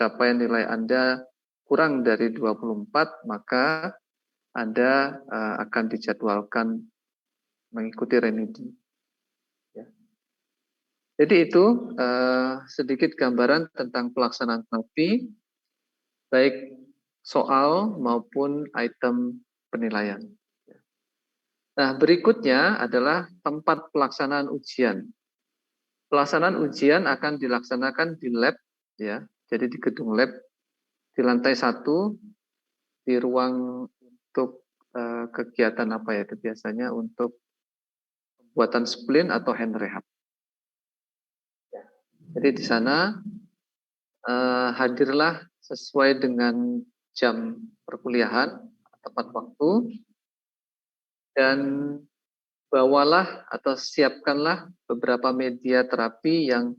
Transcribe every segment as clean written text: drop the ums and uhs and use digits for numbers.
capaian nilai Anda kurang dari 24, maka Anda akan dijadwalkan mengikuti remedi. Ya. Jadi itu sedikit gambaran tentang pelaksanaan terapi, baik soal maupun item penilaian. Nah, berikutnya adalah tempat pelaksanaan ujian. Pelaksanaan ujian akan dilaksanakan di lab, ya. Jadi di gedung lab di lantai 1, di ruang untuk kegiatan apa ya itu biasanya untuk pembuatan splint atau hand rehab. Jadi di sana hadirlah sesuai dengan jam perkuliahan tepat waktu, dan bawalah atau siapkanlah beberapa media terapi yang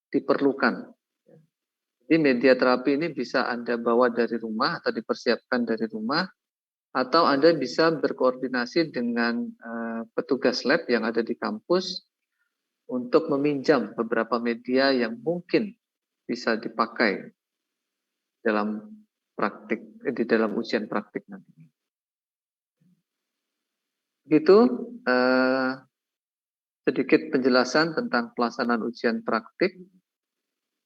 diperlukan. Jadi media terapi ini bisa Anda bawa dari rumah atau dipersiapkan dari rumah, atau Anda bisa berkoordinasi dengan petugas lab yang ada di kampus untuk meminjam beberapa media yang mungkin bisa dipakai dalam praktik, di dalam ujian praktik nanti. Begitu sedikit penjelasan tentang pelaksanaan ujian praktik.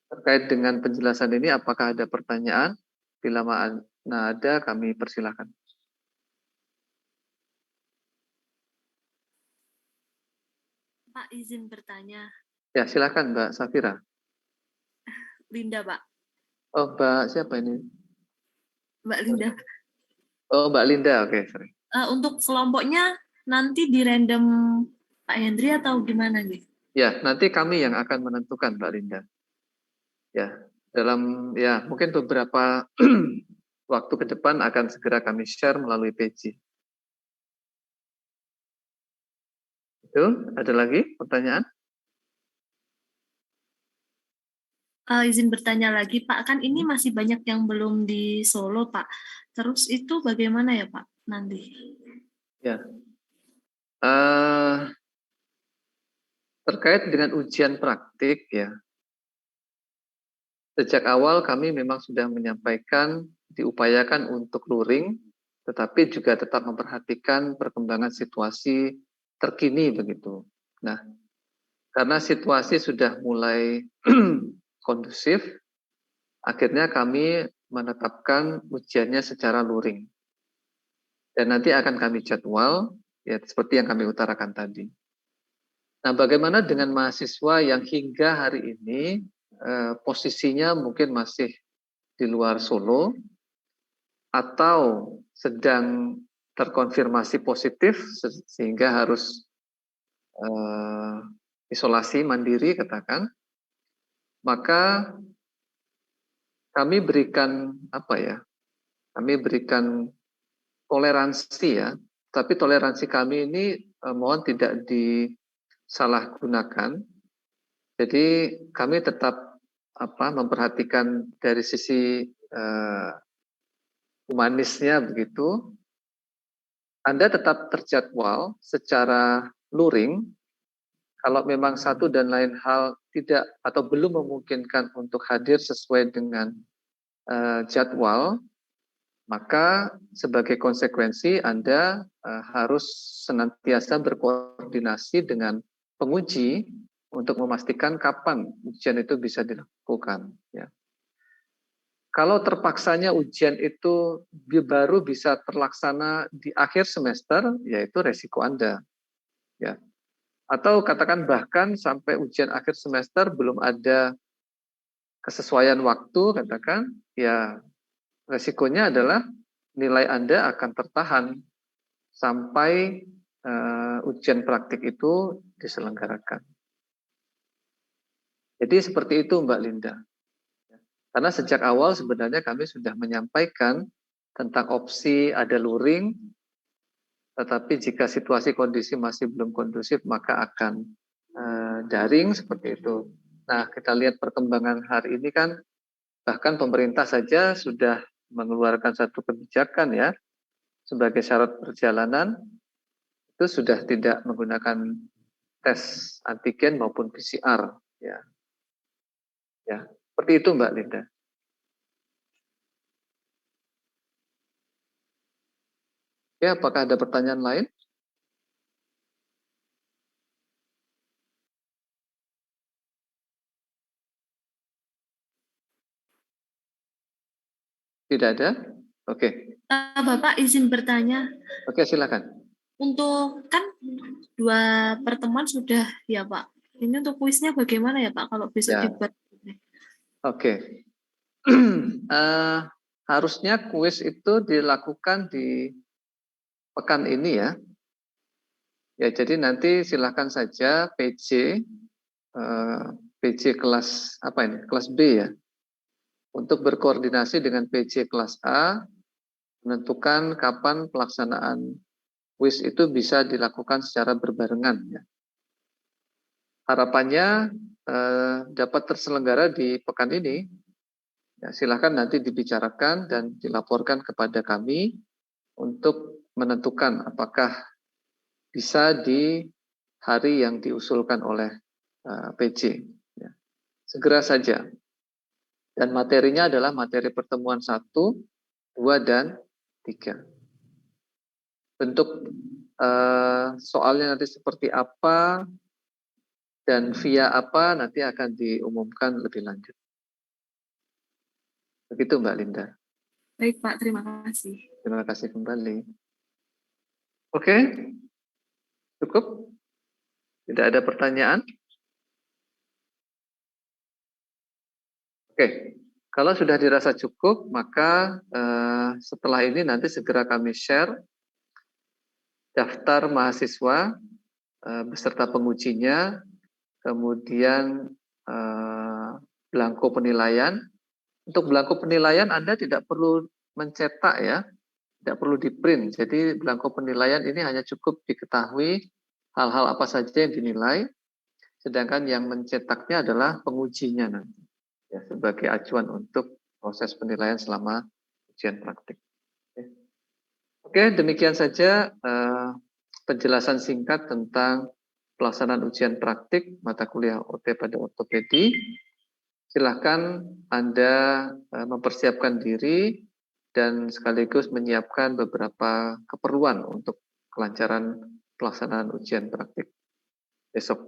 Terkait dengan penjelasan ini, apakah ada pertanyaan? Bila mana ada, kami persilahkan. Pak, izin bertanya. Ya, silakan Mbak Safira. Linda, Pak. Oh, Mbak siapa ini? Mbak Linda. Oh, Mbak Linda, oke. Sorry. Untuk kelompoknya nanti di random Pak Hendri atau gimana nih? Ya, nanti kami yang akan menentukan, Mbak Linda. Ya, dalam mungkin beberapa waktu ke depan akan segera kami share melalui PG. Itu, ada lagi pertanyaan? Izin bertanya lagi, Pak. Kan ini masih banyak yang belum di Solo, Pak. Terus itu bagaimana ya, Pak, nanti? Ya. Terkait dengan ujian praktik, ya. Sejak awal kami memang sudah menyampaikan diupayakan untuk luring, tetapi juga tetap memperhatikan perkembangan situasi terkini begitu. Nah, karena situasi sudah mulai kondusif, akhirnya kami menetapkan ujiannya secara luring. Dan nanti akan kami jadwal, ya seperti yang kami utarakan tadi. Nah, bagaimana dengan mahasiswa yang hingga hari ini posisinya mungkin masih di luar Solo, atau sedang terkonfirmasi positif sehingga harus isolasi mandiri katakan, maka kami berikan kami berikan toleransi ya, tapi toleransi kami ini mohon tidak disalahgunakan. Jadi kami tetap memperhatikan dari sisi humanisnya begitu. Anda tetap terjadwal secara luring. Kalau memang satu dan lain hal tidak atau belum memungkinkan untuk hadir sesuai dengan jadwal, maka sebagai konsekuensi Anda harus senantiasa berkoordinasi dengan penguji untuk memastikan kapan ujian itu bisa dilakukan. Ya. Kalau terpaksanya ujian itu baru bisa terlaksana di akhir semester, yaitu resiko Anda. Ya. Atau katakan bahkan sampai ujian akhir semester belum ada kesesuaian waktu, katakan, ya resikonya adalah nilai Anda akan tertahan sampai ujian praktik itu diselenggarakan. Jadi seperti itu Mbak Linda. Karena sejak awal sebenarnya kami sudah menyampaikan tentang opsi ada luring, tetapi jika situasi kondisi masih belum kondusif maka akan daring seperti itu. Nah, kita lihat perkembangan hari ini kan bahkan pemerintah saja sudah mengeluarkan satu kebijakan ya, sebagai syarat perjalanan itu sudah tidak menggunakan tes antigen maupun PCR ya. Ya, seperti itu Mbak Linda. Oke, apakah ada pertanyaan lain? Tidak ada? Oke. Bapak izin bertanya, Oke, silakan. untuk kan 2 pertemuan sudah ya Pak. Ini untuk kuisnya bagaimana ya Pak kalau besok Ya. dibuat? Oke. Harusnya kuis itu dilakukan di pekan ini ya. Ya, jadi nanti silakan saja PJ kelas apa ini? Kelas B ya. Untuk berkoordinasi dengan PJ kelas A menentukan kapan pelaksanaan kuis itu bisa dilakukan secara berbarengan ya. Harapannya dapat terselenggara di pekan ini. Ya, silakan nanti dibicarakan dan dilaporkan kepada kami untuk menentukan apakah bisa di hari yang diusulkan oleh PJ. Ya. Segera saja. Dan materinya adalah materi pertemuan 1, 2, dan 3. Bentuk soalnya nanti seperti apa dan via apa nanti akan diumumkan lebih lanjut. Begitu Mbak Linda. Baik Pak, terima kasih. Terima kasih kembali. Oke, cukup? Tidak ada pertanyaan? Oke, kalau sudah dirasa cukup, maka setelah ini nanti segera kami share daftar mahasiswa beserta pengujinya, kemudian belangko penilaian. Untuk belangko penilaian Anda tidak perlu mencetak ya, tidak perlu di print. Jadi belangko penilaian ini hanya cukup diketahui hal-hal apa saja yang dinilai, sedangkan yang mencetaknya adalah pengujinya nanti, ya, sebagai acuan untuk proses penilaian selama ujian praktik. Oke, demikian saja penjelasan singkat tentang pelaksanaan ujian praktik mata kuliah OT pada ortopedi. Silahkan Anda mempersiapkan diri dan sekaligus menyiapkan beberapa keperluan untuk kelancaran pelaksanaan ujian praktik besok.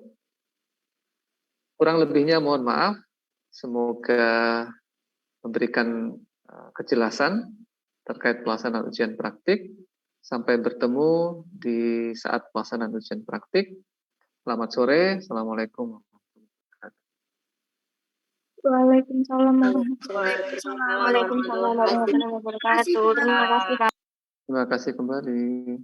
Kurang lebihnya mohon maaf, semoga memberikan kejelasan terkait pelaksanaan ujian praktik. Sampai bertemu di saat pelaksanaan ujian praktik. Selamat sore. Assalamualaikum. Waalaikumsalam warahmatullahi wabarakatuh. Terima kasih Pak. Terima kasih kembali.